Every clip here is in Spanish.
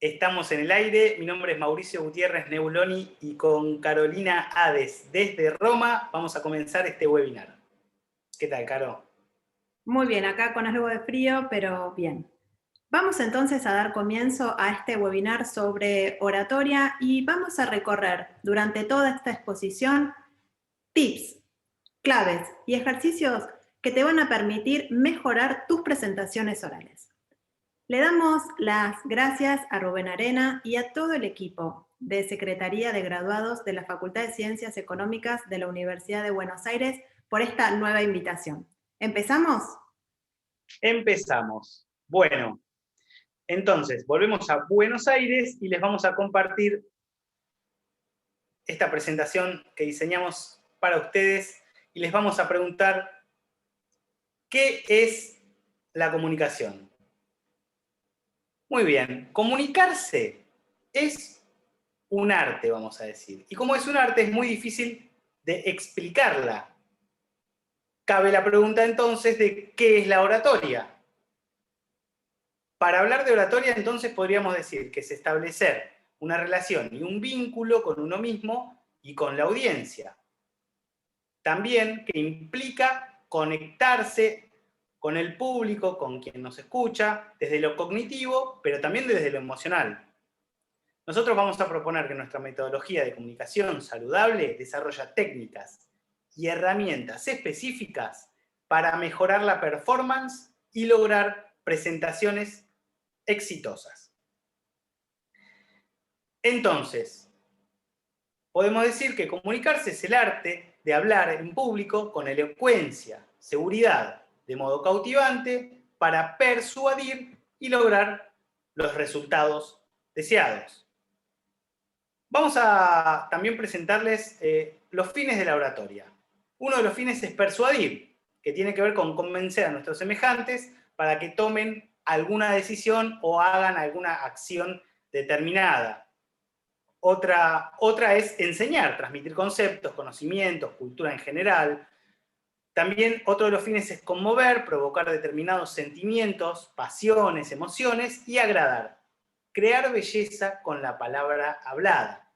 Estamos en el aire, mi nombre es Mauricio Gutiérrez Neuloni y con Carolina Hades desde Roma vamos a comenzar este webinar. ¿Qué tal, Caro? Muy bien, acá con algo de frío, pero bien. Vamos entonces a dar comienzo a este webinar sobre oratoria y vamos a recorrer durante toda esta exposición tips, claves y ejercicios que te van a permitir mejorar tus presentaciones orales. Le damos las gracias a Rubén Arena y a todo el equipo de Secretaría de Graduados de la Facultad de Ciencias Económicas de la Universidad de Buenos Aires por esta nueva invitación. ¿Empezamos? Empezamos. Bueno, entonces volvemos a Buenos Aires y les vamos a compartir esta presentación que diseñamos para ustedes y les vamos a preguntar ¿qué es la comunicación? Muy bien, comunicarse es un arte, vamos a decir. Y como es un arte, es muy difícil de explicarla. Cabe la pregunta entonces de ¿qué es la oratoria? Para hablar de oratoria, entonces podríamos decir que es establecer una relación y un vínculo con uno mismo y con la audiencia. También que implica conectarse con el público, con quien nos escucha, desde lo cognitivo, pero también desde lo emocional. Nosotros vamos a proponer que nuestra metodología de comunicación saludable desarrolla técnicas y herramientas específicas para mejorar la performance y lograr presentaciones exitosas. Entonces, podemos decir que comunicarse es el arte de hablar en público con elocuencia, seguridad, de modo cautivante, para persuadir y lograr los resultados deseados. Vamos a también presentarles los fines de la oratoria. Uno de los fines es persuadir, que tiene que ver con convencer a nuestros semejantes para que tomen alguna decisión o hagan alguna acción determinada. Otra es enseñar, transmitir conceptos, conocimientos, cultura en general. También otro de los fines es conmover, provocar determinados sentimientos, pasiones, emociones y agradar. Crear belleza con la palabra hablada.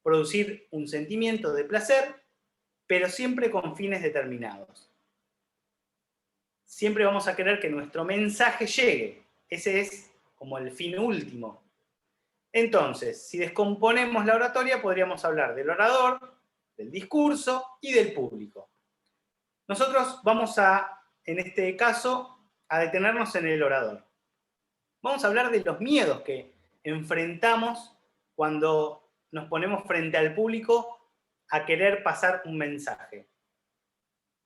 Producir un sentimiento de placer, pero siempre con fines determinados. Siempre vamos a querer que nuestro mensaje llegue. Ese es como el fin último. Entonces, si descomponemos la oratoria, podríamos hablar del orador, del discurso y del público. Nosotros vamos en este caso, a detenernos en el orador. Vamos a hablar de los miedos que enfrentamos cuando nos ponemos frente al público a querer pasar un mensaje.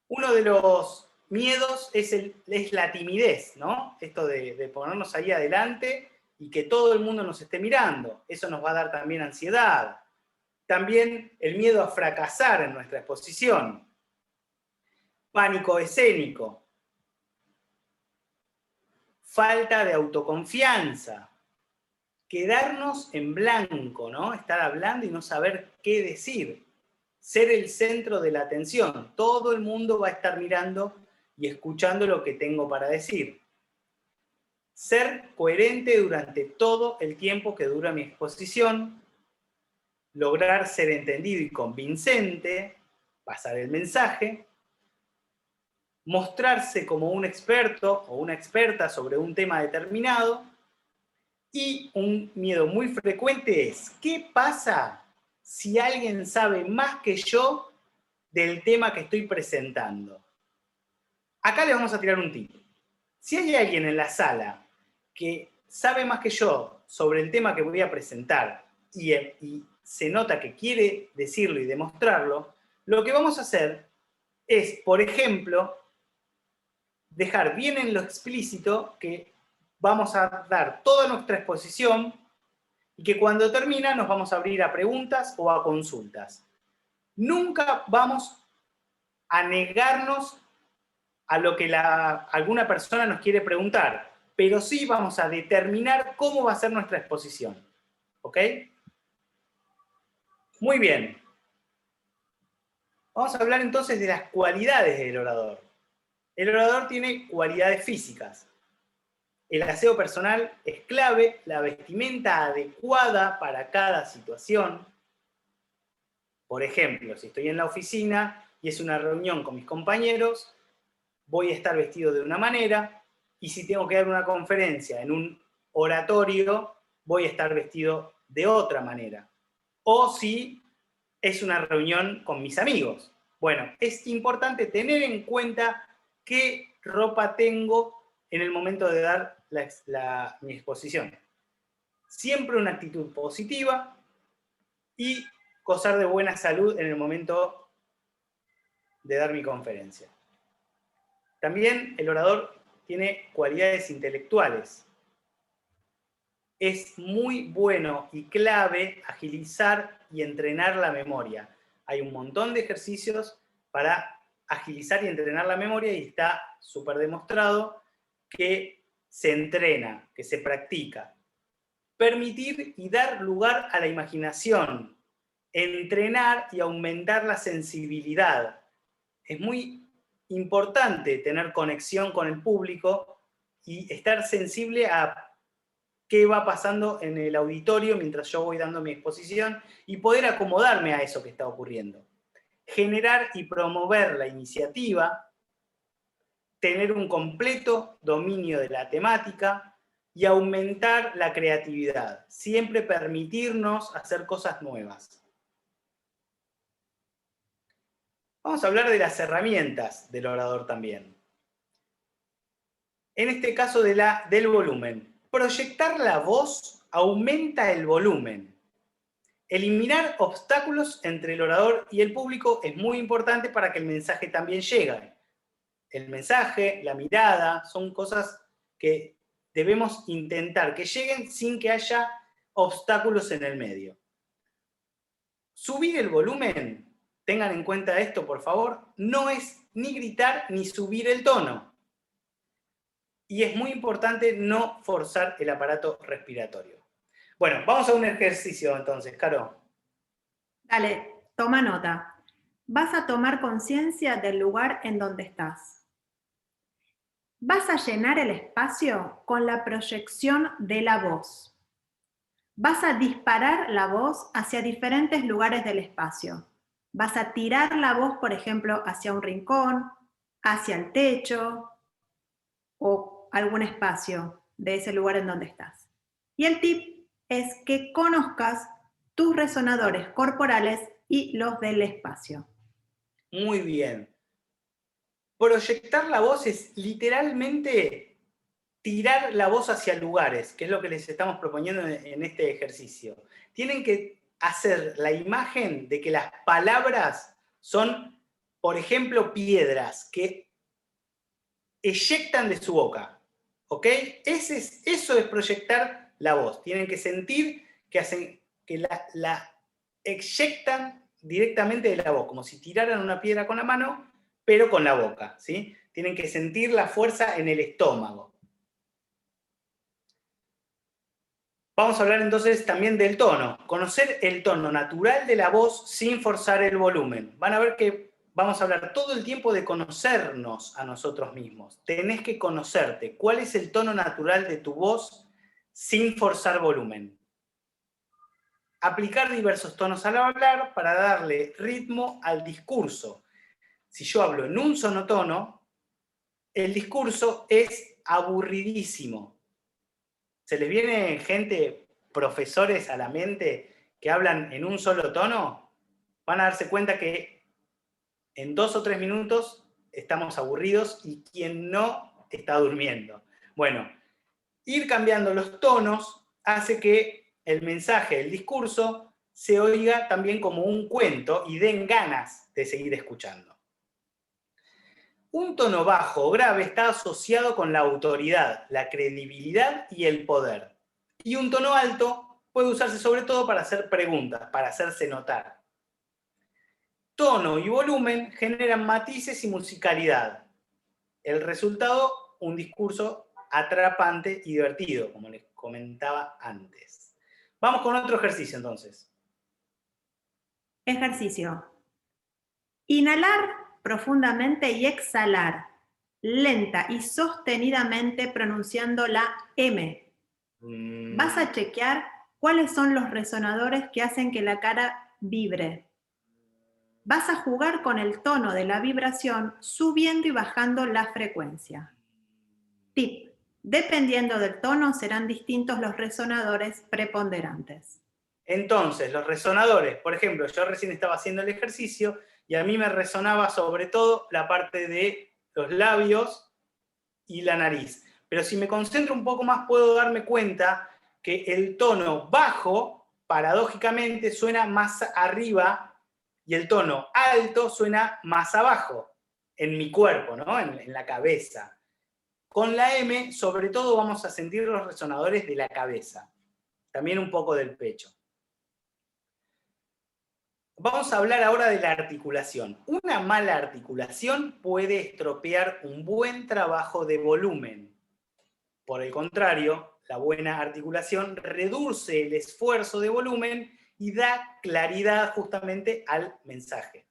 Uno de los miedos es la timidez, ¿no? Esto de ponernos ahí adelante y que todo el mundo nos esté mirando. Eso nos va a dar también ansiedad. También el miedo a fracasar en nuestra exposición. Pánico escénico. Falta de autoconfianza. Quedarnos en blanco, ¿no? Estar hablando y no saber qué decir. Ser el centro de la atención. Todo el mundo va a estar mirando y escuchando lo que tengo para decir. Ser coherente durante todo el tiempo que dura mi exposición. Lograr ser entendido y convincente. Pasar el mensaje. Mostrarse como un experto o una experta sobre un tema determinado. Y un miedo muy frecuente es, ¿qué pasa si alguien sabe más que yo del tema que estoy presentando? Acá le vamos a tirar un tip. Si hay alguien en la sala que sabe más que yo sobre el tema que voy a presentar y se nota que quiere decirlo y demostrarlo, lo que vamos a hacer es, por ejemplo, dejar bien en lo explícito que vamos a dar toda nuestra exposición y que cuando termina nos vamos a abrir a preguntas o a consultas. Nunca vamos a negarnos a lo que alguna persona nos quiere preguntar, pero sí vamos a determinar cómo va a ser nuestra exposición. ¿Ok? Muy bien. Vamos a hablar entonces de las cualidades del orador. El orador tiene cualidades físicas. El aseo personal es clave, la vestimenta adecuada para cada situación. Por ejemplo, si estoy en la oficina y es una reunión con mis compañeros, voy a estar vestido de una manera, y si tengo que dar una conferencia en un oratorio, voy a estar vestido de otra manera. O si es una reunión con mis amigos. Bueno, es importante tener en cuenta qué ropa tengo en el momento de dar mi exposición. Siempre una actitud positiva y gozar de buena salud en el momento de dar mi conferencia. También el orador tiene cualidades intelectuales. Es muy bueno y clave agilizar y entrenar la memoria. Hay un montón de ejercicios para agilizar y entrenar la memoria y está súper demostrado que se entrena, que se practica. Permitir y dar lugar a la imaginación. Entrenar y aumentar la sensibilidad. Es muy importante tener conexión con el público y estar sensible a qué va pasando en el auditorio mientras yo voy dando mi exposición y poder acomodarme a eso que está ocurriendo. Generar y promover la iniciativa, tener un completo dominio de la temática y aumentar la creatividad. Siempre permitirnos hacer cosas nuevas. Vamos a hablar de las herramientas del orador también. En este caso del volumen. Proyectar la voz aumenta el volumen. Eliminar obstáculos entre el orador y el público es muy importante para que el mensaje también llegue. El mensaje, la mirada, son cosas que debemos intentar que lleguen sin que haya obstáculos en el medio. Subir el volumen, tengan en cuenta esto por favor, no es ni gritar ni subir el tono. Y es muy importante no forzar el aparato respiratorio. Bueno, vamos a un ejercicio entonces, Caro. Dale, toma nota. Vas a tomar conciencia del lugar en donde estás. Vas a llenar el espacio con la proyección de la voz. Vas a disparar la voz hacia diferentes lugares del espacio. Vas a tirar la voz, por ejemplo, hacia un rincón, hacia el techo o algún espacio de ese lugar en donde estás. Y el tip es que conozcas tus resonadores corporales y los del espacio. Muy bien. Proyectar la voz es literalmente tirar la voz hacia lugares, que es lo que les estamos proponiendo en este ejercicio. Tienen que hacer la imagen de que las palabras son, por ejemplo, piedras que eyectan de su boca. ¿Ok? Eso es proyectar la voz. Tienen que sentir que la eyectan directamente de la voz, como si tiraran una piedra con la mano, pero con la boca. ¿Sí? Tienen que sentir la fuerza en el estómago. Vamos a hablar entonces también del tono. Conocer el tono natural de la voz sin forzar el volumen. Van a ver que vamos a hablar todo el tiempo de conocernos a nosotros mismos. Tenés que conocerte. ¿Cuál es el tono natural de tu voz sin forzar volumen? Aplicar diversos tonos al hablar para darle ritmo al discurso. Si yo hablo en un solo tono, el discurso es aburridísimo. ¿Se les viene gente, profesores a la mente que hablan en un solo tono? Van a darse cuenta que en 2 o 3 minutos estamos aburridos y quien no está durmiendo. Bueno, ir cambiando los tonos hace que el mensaje, el discurso, se oiga también como un cuento y den ganas de seguir escuchando. Un tono bajo o grave está asociado con la autoridad, la credibilidad y el poder. Y un tono alto puede usarse sobre todo para hacer preguntas, para hacerse notar. Tono y volumen generan matices y musicalidad. El resultado, un discurso atrapante y divertido, como les comentaba antes. Vamos con otro ejercicio entonces. Ejercicio. Inhalar profundamente y exhalar. lenta y sostenidamente pronunciando la M. Vas a chequear cuáles son los resonadores que hacen que la cara vibre. Vas a jugar con el tono de la vibración subiendo y bajando la frecuencia. Tip: dependiendo del tono serán distintos los resonadores preponderantes. Entonces, los resonadores, por ejemplo, yo recién estaba haciendo el ejercicio y a mí me resonaba sobre todo la parte de los labios y la nariz. Pero si me concentro un poco más puedo darme cuenta que el tono bajo, paradójicamente, suena más arriba y el tono alto suena más abajo en mi cuerpo, ¿no? En la cabeza. Con la M, sobre todo, vamos a sentir los resonadores de la cabeza, también un poco del pecho. Vamos a hablar ahora de la articulación. Una mala articulación puede estropear un buen trabajo de volumen. Por el contrario, la buena articulación reduce el esfuerzo de volumen y da claridad justamente al mensaje.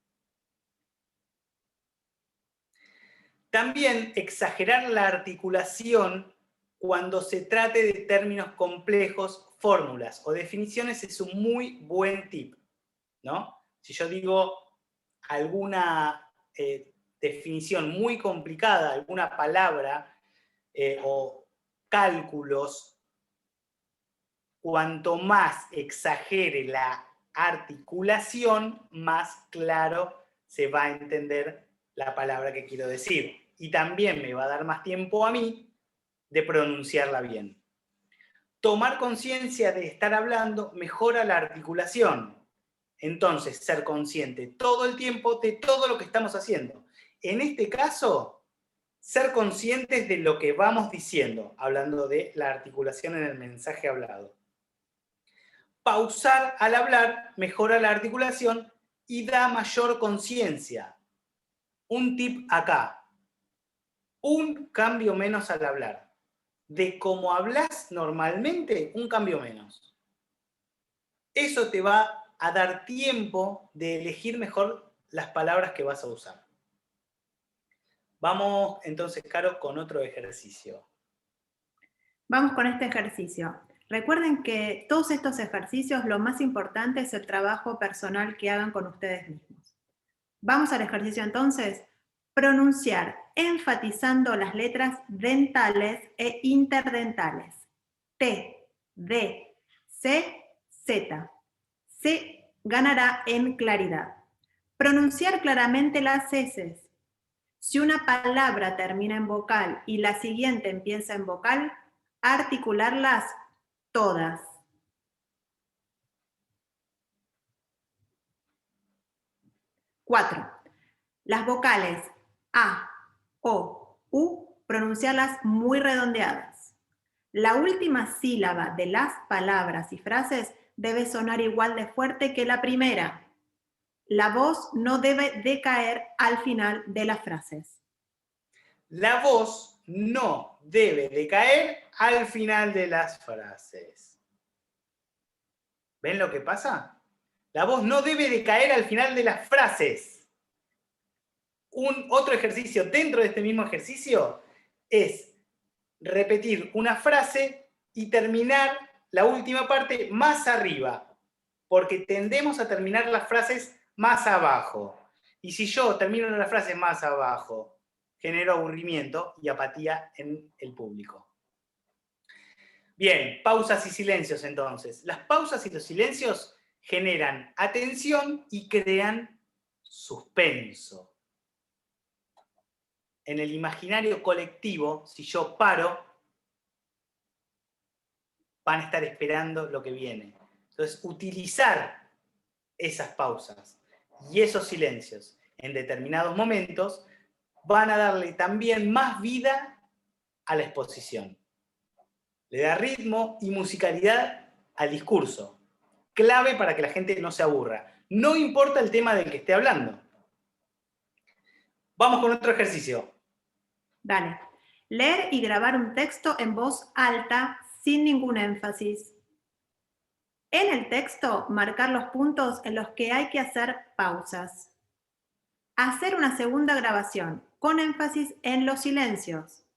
También exagerar la articulación cuando se trate de términos complejos, fórmulas o definiciones es un muy buen tip, ¿no? Si yo digo alguna definición muy complicada, alguna palabra o cálculos, cuanto más exagere la articulación, más claro se va a entender la palabra que quiero decir. Y también me va a dar más tiempo a mí de pronunciarla bien. Tomar conciencia de estar hablando mejora la articulación. Entonces, ser consciente todo el tiempo de todo lo que estamos haciendo. En este caso, ser conscientes de lo que vamos diciendo, hablando de la articulación en el mensaje hablado. Pausar al hablar mejora la articulación y da mayor conciencia. Un tip acá. Un cambio menos al hablar. De cómo hablas normalmente, un cambio menos. Eso te va a dar tiempo de elegir mejor las palabras que vas a usar. Vamos entonces, Caro, con otro ejercicio. Vamos con este ejercicio. Recuerden que todos estos ejercicios, lo más importante es el trabajo personal que hagan con ustedes mismos. Vamos al ejercicio entonces. Pronunciar enfatizando las letras dentales e interdentales. T, D, C, Z. C ganará en claridad. Pronunciar claramente las heces. Si una palabra termina en vocal y la siguiente empieza en vocal, articularlas todas. Cuatro. Las vocales A, O, U, pronunciarlas muy redondeadas. La última sílaba de las palabras y frases debe sonar igual de fuerte que la primera. La voz no debe decaer al final de las frases. La voz no debe decaer al final de las frases. ¿Ven lo que pasa? La voz no debe decaer al final de las frases. Otro ejercicio dentro de este mismo ejercicio es repetir una frase y terminar la última parte más arriba, porque tendemos a terminar las frases más abajo. Y si yo termino las frases más abajo, genero aburrimiento y apatía en el público. Bien, pausas y silencios entonces. Las pausas y los silencios generan atención y crean suspenso. En el imaginario colectivo, si yo paro, van a estar esperando lo que viene. Entonces, utilizar esas pausas y esos silencios en determinados momentos van a darle también más vida a la exposición. Le da ritmo y musicalidad al discurso. Clave para que la gente no se aburra. No importa el tema del que esté hablando. Vamos con otro ejercicio. Dale. Leer y grabar un texto en voz alta sin ningún énfasis. En el texto, marcar los puntos en los que hay que hacer pausas. Hacer una segunda grabación con énfasis en los silencios,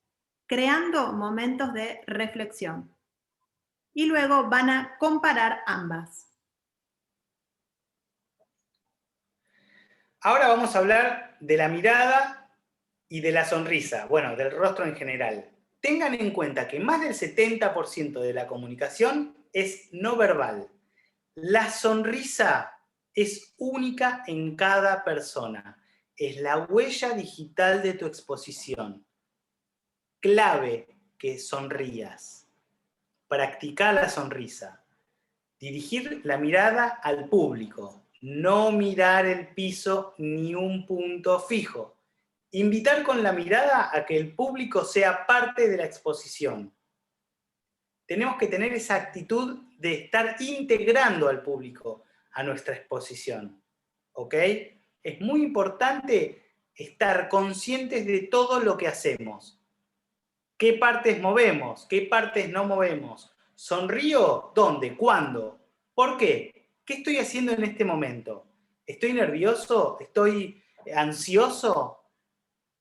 creando momentos de reflexión. Y luego van a comparar ambas. Ahora vamos a hablar de la mirada y de la sonrisa, bueno, del rostro en general. Tengan en cuenta que más del 70% de la comunicación es no verbal. La sonrisa es única en cada persona. Es la huella digital de tu exposición. Clave que sonrías. Practica la sonrisa. Dirigir la mirada al público. No mirar el piso ni un punto fijo. Invitar con la mirada a que el público sea parte de la exposición. Tenemos que tener esa actitud de estar integrando al público a nuestra exposición. ¿Ok? Es muy importante estar conscientes de todo lo que hacemos. ¿Qué partes movemos? ¿Qué partes no movemos? ¿Sonrío? ¿Dónde? ¿Cuándo? ¿Por qué? ¿Qué estoy haciendo en este momento? ¿Estoy nervioso? ¿Estoy ansioso?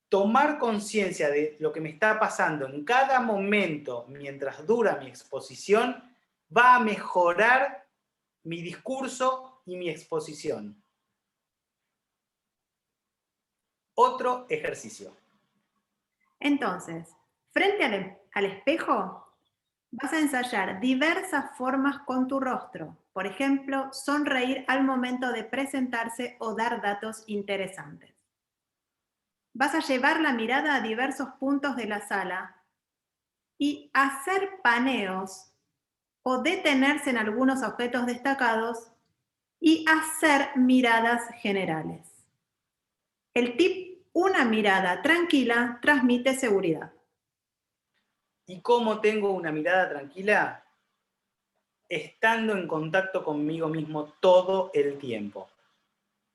Tomar conciencia de lo que me está pasando en cada momento mientras dura mi exposición va a mejorar mi discurso y mi exposición. Otro ejercicio. Entonces, frente al espejo, vas a ensayar diversas formas con tu rostro. Por ejemplo, sonreír al momento de presentarse o dar datos interesantes. Vas a llevar la mirada a diversos puntos de la sala y hacer paneos o detenerse en algunos objetos destacados y hacer miradas generales. El tip, una mirada tranquila transmite seguridad. ¿Y cómo tengo una mirada tranquila? Estando en contacto conmigo mismo todo el tiempo.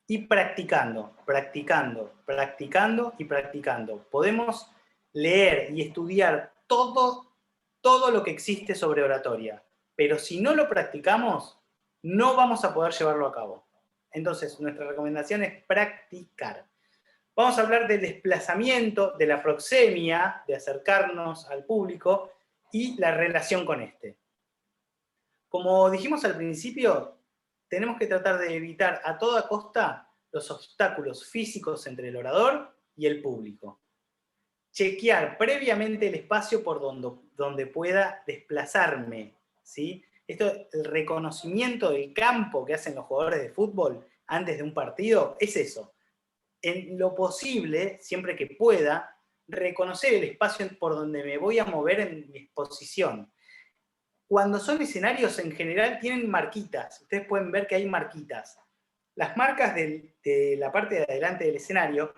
Y practicando, practicando, practicando y practicando. Podemos leer y estudiar todo lo que existe sobre oratoria, pero si no lo practicamos, no vamos a poder llevarlo a cabo. Entonces, nuestra recomendación es practicar. Vamos a hablar del desplazamiento, de la proxemia, de acercarnos al público y la relación con este. Como dijimos al principio, tenemos que tratar de evitar a toda costa los obstáculos físicos entre el orador y el público. Chequear previamente el espacio por donde pueda desplazarme, ¿sí? Esto, el reconocimiento del campo que hacen los jugadores de fútbol antes de un partido, es eso. En lo posible, siempre que pueda, reconocer el espacio por donde me voy a mover en mi exposición. Cuando son escenarios, en general, tienen marquitas. Ustedes pueden ver que hay marquitas. Las marcas de la parte de adelante del escenario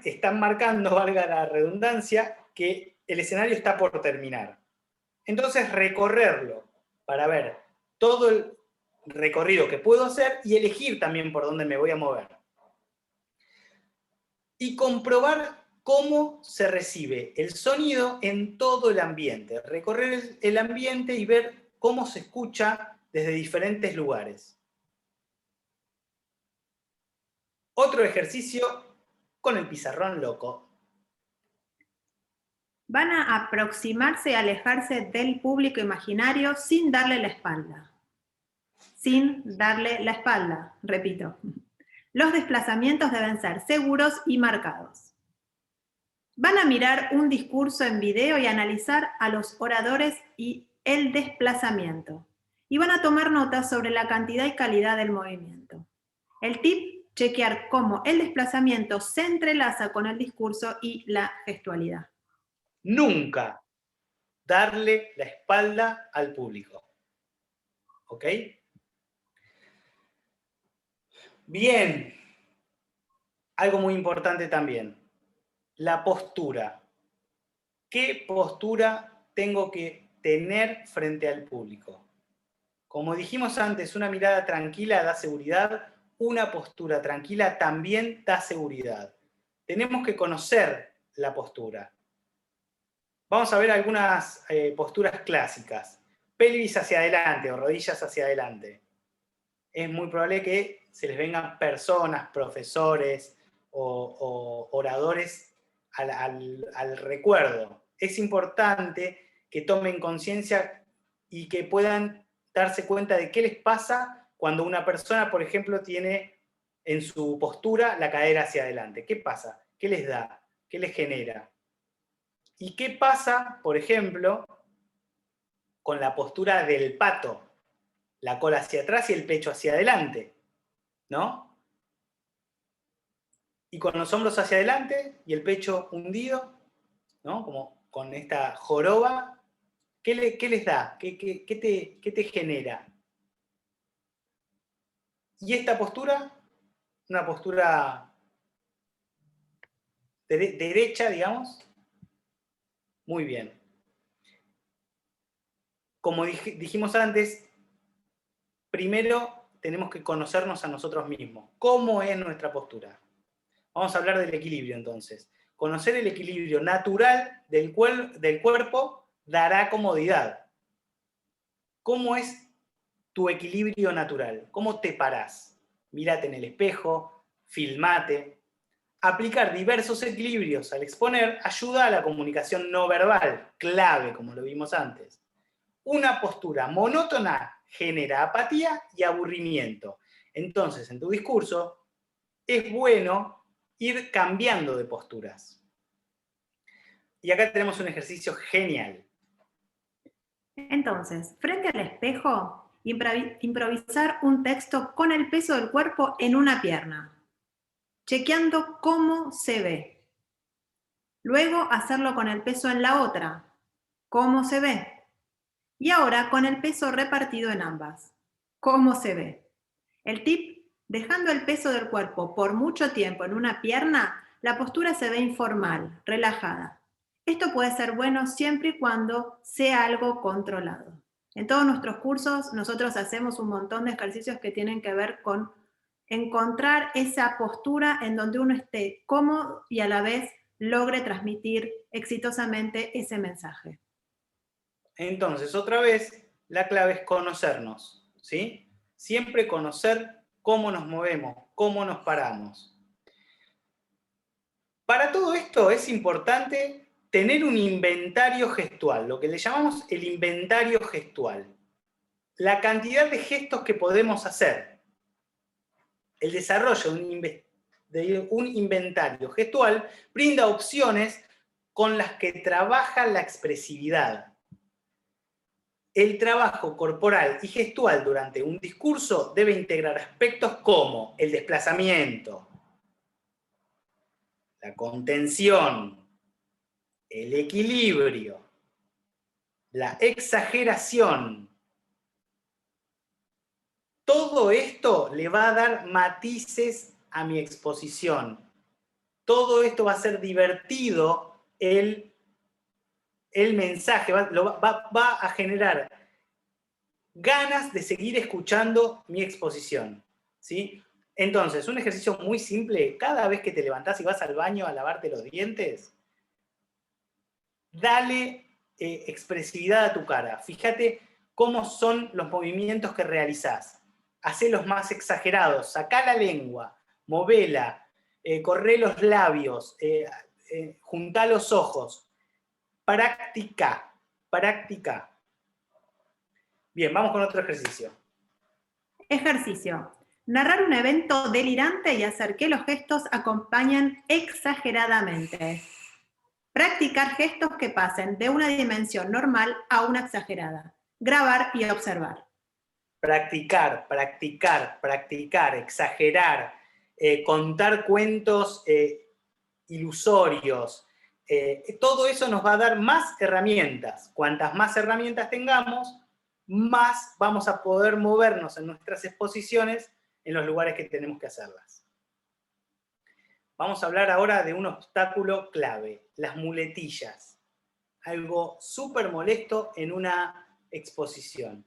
están marcando, valga la redundancia, que el escenario está por terminar. Entonces, recorrerlo para ver todo el recorrido que puedo hacer y elegir también por dónde me voy a mover. Y comprobar cómo se recibe el sonido en todo el ambiente. Recorrer el ambiente y ver cómo se escucha desde diferentes lugares. Otro ejercicio con el pizarrón loco. Van a aproximarse y alejarse del público imaginario sin darle la espalda. Sin darle la espalda, repito. Los desplazamientos deben ser seguros y marcados. Van a mirar un discurso en video y analizar a los oradores y el desplazamiento. Y van a tomar notas sobre la cantidad y calidad del movimiento. El tip, chequear cómo el desplazamiento se entrelaza con el discurso y la gestualidad. Nunca darle la espalda al público. ¿Ok? Bien. Algo muy importante también. La postura. ¿Qué postura tengo que tener frente al público? Como dijimos antes, una mirada tranquila da seguridad, una postura tranquila también da seguridad. Tenemos que conocer la postura. Vamos a ver algunas posturas clásicas. Pelvis hacia adelante o rodillas hacia adelante. Es muy probable que se les vengan personas, profesores, o oradores al recuerdo. Es importante que tomen conciencia y que puedan darse cuenta de qué les pasa cuando una persona, por ejemplo, tiene en su postura la cadera hacia adelante. ¿Qué pasa? ¿Qué les da? ¿Qué les genera? ¿Y qué pasa, por ejemplo, con la postura del pato? La cola hacia atrás y el pecho hacia adelante, ¿no? Y con los hombros hacia adelante y el pecho hundido, ¿no? Como con esta joroba, ¿qué les da? ¿Qué te genera? Y esta postura, una postura derecha, digamos, muy bien. Como dijimos antes, primero tenemos que conocernos a nosotros mismos. ¿Cómo es nuestra postura? Vamos a hablar del equilibrio entonces. Conocer el equilibrio natural del cuerpo dará comodidad. ¿Cómo es tu equilibrio natural? ¿Cómo te parás? Mírate en el espejo, filmate. Aplicar diversos equilibrios al exponer ayuda a la comunicación no verbal, clave, como lo vimos antes. Una postura monótona genera apatía y aburrimiento. Entonces, en tu discurso, es bueno ir cambiando de posturas. Y acá tenemos un ejercicio genial. Entonces, frente al espejo, improvisar un texto con el peso del cuerpo en una pierna, chequeando cómo se ve. Luego hacerlo con el peso en la otra, cómo se ve. Y ahora con el peso repartido en ambas, cómo se ve. El tip, dejando el peso del cuerpo por mucho tiempo en una pierna, la postura se ve informal, relajada. Esto puede ser bueno siempre y cuando sea algo controlado. En todos nuestros cursos nosotros hacemos un montón de ejercicios que tienen que ver con encontrar esa postura en donde uno esté cómodo y a la vez logre transmitir exitosamente ese mensaje. Entonces, otra vez, la clave es conocernos, ¿sí? Siempre conocer cómo nos movemos, cómo nos paramos. Para todo esto es importante tener un inventario gestual, lo que le llamamos el inventario gestual. La cantidad de gestos que podemos hacer. El desarrollo de un inventario gestual brinda opciones con las que trabaja la expresividad. El trabajo corporal y gestual durante un discurso debe integrar aspectos como el desplazamiento, la contención, el equilibrio, la exageración. Todo esto le va a dar matices a mi exposición. Todo esto va a ser divertido el mensaje, va a generar ganas de seguir escuchando mi exposición, ¿sí? Entonces, un ejercicio muy simple, cada vez que te levantás y vas al baño a lavarte los dientes, dale expresividad a tu cara. Fíjate cómo son los movimientos que realizás. Hacélos más exagerados, sacá la lengua, movela, corré los labios, juntá los ojos. Practica, practica. Bien, vamos con otro ejercicio. Ejercicio. Narrar un evento delirante y hacer que los gestos acompañen exageradamente. Practicar gestos que pasen de una dimensión normal a una exagerada. Grabar y observar. Practicar, practicar, practicar, exagerar, contar cuentos ilusorios. Todo eso nos va a dar más herramientas. Cuantas más herramientas tengamos, más vamos a poder movernos en nuestras exposiciones en los lugares que tenemos que hacerlas. Vamos a hablar ahora de un obstáculo clave, las muletillas. Algo súper molesto en una exposición.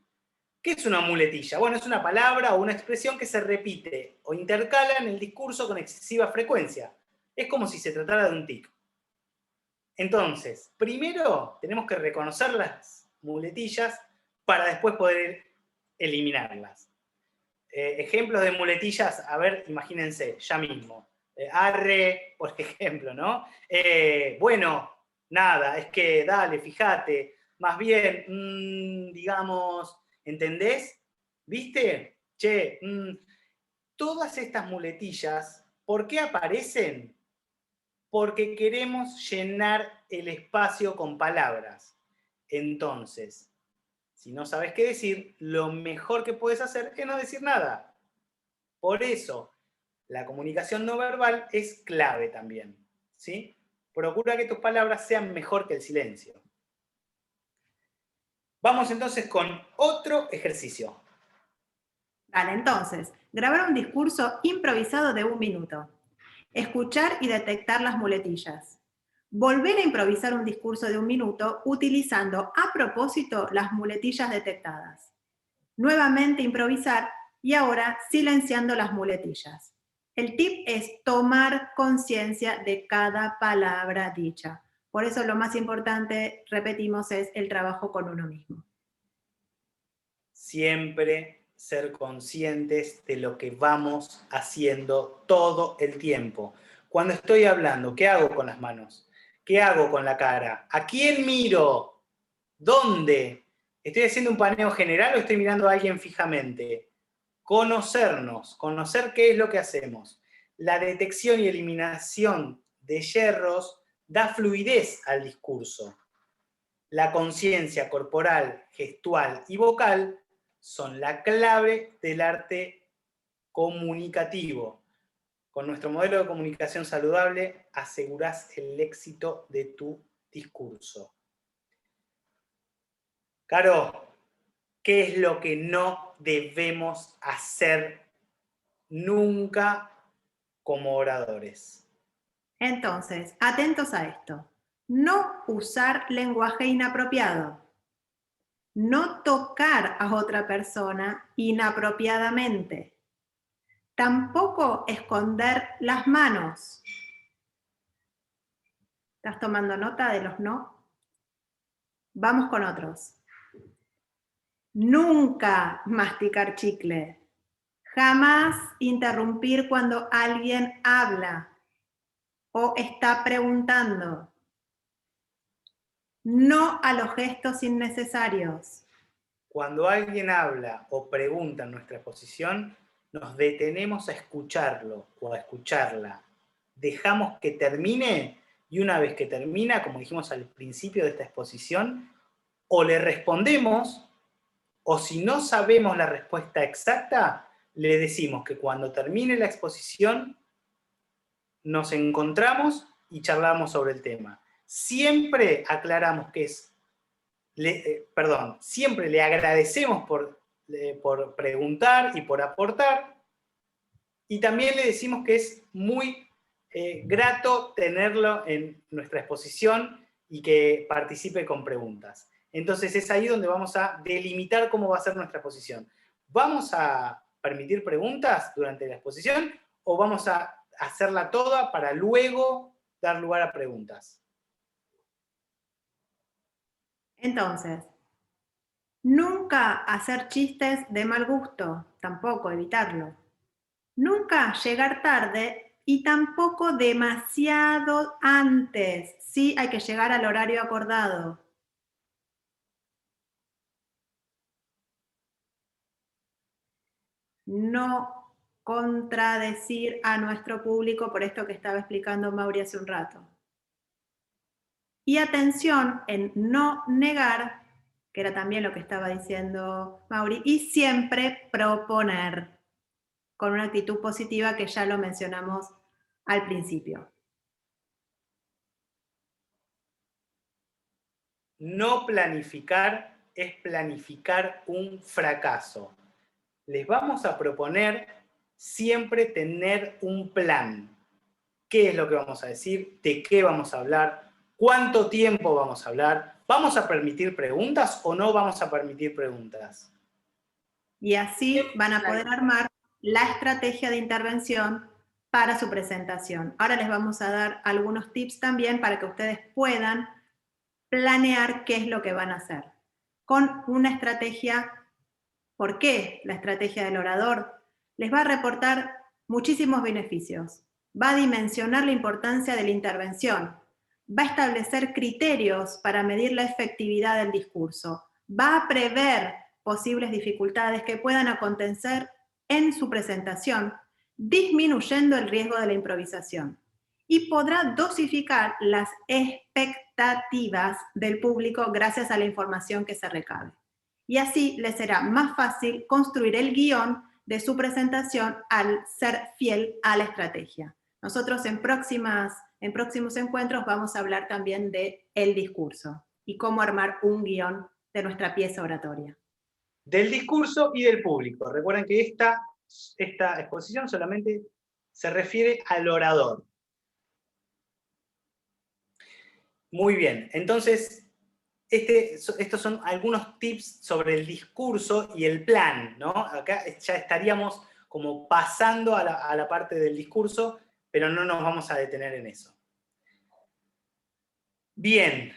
¿Qué es una muletilla? Bueno, es una palabra o una expresión que se repite o intercala en el discurso con excesiva frecuencia. Es como si se tratara de un tic. Entonces, primero tenemos que reconocer las muletillas para después poder eliminarlas. Ejemplos de muletillas, a ver, imagínense, ya mismo. Arre, por ejemplo, ¿no? Bueno, nada, es que dale, fíjate, más bien, digamos, ¿entendés? ¿Viste? Che, todas estas muletillas, ¿por qué aparecen? Porque queremos llenar el espacio con palabras. Entonces, si no sabes qué decir, lo mejor que puedes hacer es no decir nada. Por eso, la comunicación no verbal es clave también, ¿sí? Procura que tus palabras sean mejor que el silencio. Vamos entonces con otro ejercicio. Vale, entonces, grabar un discurso improvisado de 1 minuto. Escuchar y detectar las muletillas. Volver a improvisar un discurso de 1 minuto utilizando a propósito las muletillas detectadas. Nuevamente improvisar y ahora silenciando las muletillas. El tip es tomar conciencia de cada palabra dicha. Por eso lo más importante, repetimos, es el trabajo con uno mismo. Siempre ser conscientes de lo que vamos haciendo todo el tiempo. Cuando estoy hablando, ¿qué hago con las manos? ¿Qué hago con la cara? ¿A quién miro? ¿Dónde? ¿Estoy haciendo un paneo general o estoy mirando a alguien fijamente? Conocernos, conocer qué es lo que hacemos. La detección y eliminación de yerros da fluidez al discurso. La conciencia corporal, gestual y vocal son la clave del arte comunicativo. Con nuestro modelo de comunicación saludable asegurás el éxito de tu discurso. Caro, ¿qué es lo que no debemos hacer nunca como oradores? Entonces, atentos a esto. No usar lenguaje inapropiado. No tocar a otra persona inapropiadamente. Tampoco esconder las manos. ¿Estás tomando nota de los no? Vamos con otros. Nunca masticar chicle. Jamás interrumpir cuando alguien habla o está preguntando. No a los gestos innecesarios. Cuando alguien habla o pregunta en nuestra exposición, nos detenemos a escucharlo o a escucharla. Dejamos que termine y una vez que termina, como dijimos al principio de esta exposición, o le respondemos o si no sabemos la respuesta exacta, le decimos que cuando termine la exposición nos encontramos y charlamos sobre el tema. Siempre aclaramos que es, siempre le agradecemos por preguntar y por aportar, y también le decimos que es muy grato tenerlo en nuestra exposición y que participe con preguntas. Entonces es ahí donde vamos a delimitar cómo va a ser nuestra exposición. ¿Vamos a permitir preguntas durante la exposición o vamos a hacerla toda para luego dar lugar a preguntas? Entonces, nunca hacer chistes de mal gusto, tampoco evitarlo. Nunca llegar tarde y tampoco demasiado antes. Sí, hay que llegar al horario acordado. No contradecir a nuestro público por esto que estaba explicando Mauri hace un rato. Y atención en no negar, que era también lo que estaba diciendo Mauri, y siempre proponer con una actitud positiva que ya lo mencionamos al principio. No planificar es planificar un fracaso. Les vamos a proponer siempre tener un plan. ¿Qué es lo que vamos a decir? ¿De qué vamos a hablar? ¿Cuánto tiempo vamos a hablar? ¿Vamos a permitir preguntas o no vamos a permitir preguntas? Y así van a poder armar la estrategia de intervención para su presentación. Ahora les vamos a dar algunos tips también para que ustedes puedan planear qué es lo que van a hacer. Con una estrategia, ¿por qué la estrategia del orador? Les va a reportar muchísimos beneficios. va a dimensionar la importancia de la intervención, va a establecer criterios para medir la efectividad del discurso, va a prever posibles dificultades que puedan acontecer en su presentación, disminuyendo el riesgo de la improvisación, y podrá dosificar las expectativas del público gracias a la información que se recabe. Y así le será más fácil construir el guión de su presentación al ser fiel a la estrategia. Nosotros en próximos encuentros vamos a hablar también de el discurso y cómo armar un guión de nuestra pieza oratoria. Del discurso y del público. Recuerden que esta exposición solamente se refiere al orador. Muy bien, entonces estos son algunos tips sobre el discurso y el plan, ¿no? Acá ya estaríamos como pasando a la parte del discurso, pero no nos vamos a detener en eso. Bien.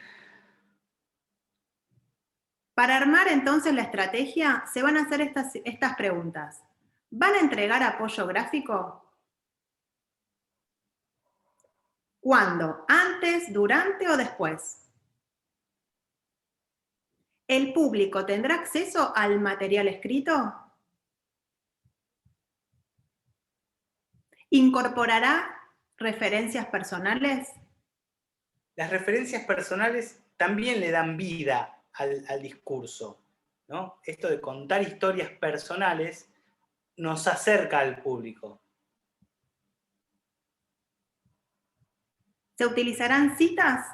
Para armar entonces la estrategia, se van a hacer estas preguntas. ¿Van a entregar apoyo gráfico? ¿Cuándo? ¿Antes, durante o después? ¿El público tendrá acceso al material escrito? ¿Incorporará referencias personales? Las referencias personales también le dan vida al discurso, ¿no? Esto de contar historias personales nos acerca al público. ¿Se utilizarán citas?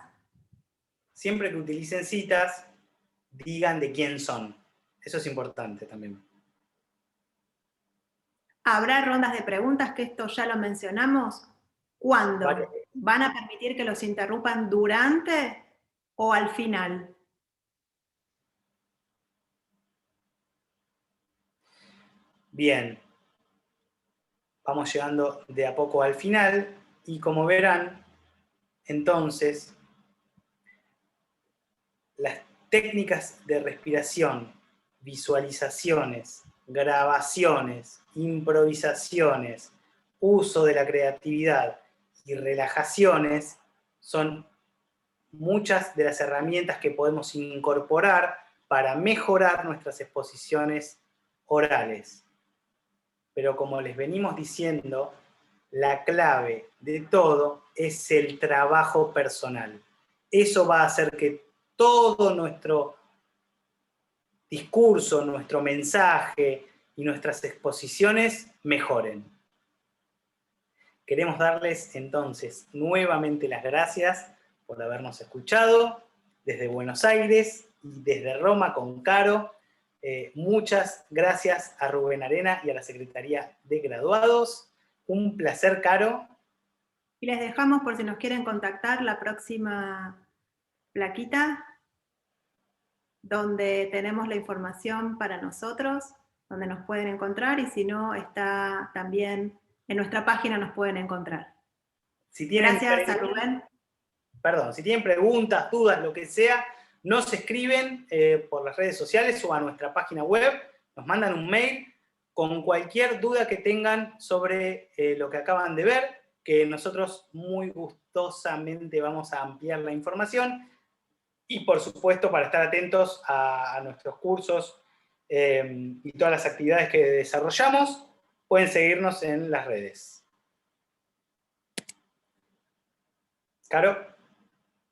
Siempre que utilicen citas, digan de quién son. Eso es importante también. ¿Habrá rondas de preguntas, que esto ya lo mencionamos? ¿Cuándo? Vale. ¿Van a permitir que los interrumpan durante o al final? Bien. Vamos llegando de a poco al final y como verán, entonces, las técnicas de respiración, visualizaciones, grabaciones, improvisaciones, uso de la creatividad y relajaciones son muchas de las herramientas que podemos incorporar para mejorar nuestras exposiciones orales. Pero como les venimos diciendo, la clave de todo es el trabajo personal. Eso va a hacer que todo nuestro discurso, nuestro mensaje y nuestras exposiciones mejoren. Queremos darles entonces nuevamente las gracias por habernos escuchado desde Buenos Aires y desde Roma con Caro. Muchas gracias a Rubén Arena y a la Secretaría de Graduados. Un placer, Caro. Y les dejamos, por si nos quieren contactar, la próxima plaquita donde tenemos la información para nosotros, donde nos pueden encontrar, y si no, está también en nuestra página, nos pueden encontrar. Si tienen Gracias a Rubén. Perdón, si tienen preguntas, dudas, lo que sea, nos escriben por las redes sociales o a nuestra página web, nos mandan un mail con cualquier duda que tengan sobre lo que acaban de ver, que nosotros muy gustosamente vamos a ampliar la información y por supuesto para estar atentos a nuestros cursos y todas las actividades que desarrollamos, pueden seguirnos en las redes. Caro.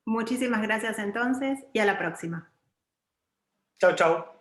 Muchísimas gracias entonces y a la próxima. Chau, chau.